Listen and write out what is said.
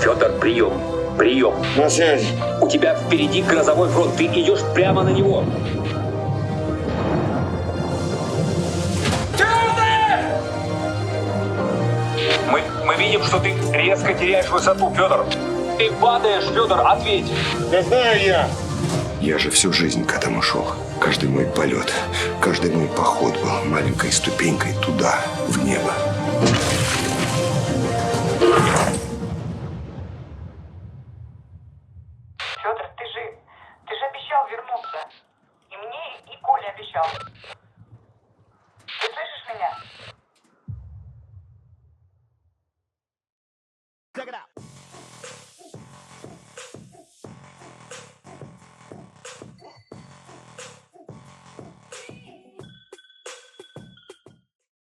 Федор, прием. Прием. На связи. У тебя впереди грозовой фронт. Ты идешь прямо на него. Мы видим, что ты резко теряешь высоту, Федор. Ты падаешь, Федор, ответь. Да знаю я. Я же всю жизнь к этому шел. Каждый мой полет, каждый мой поход был маленькой ступенькой туда, в небо.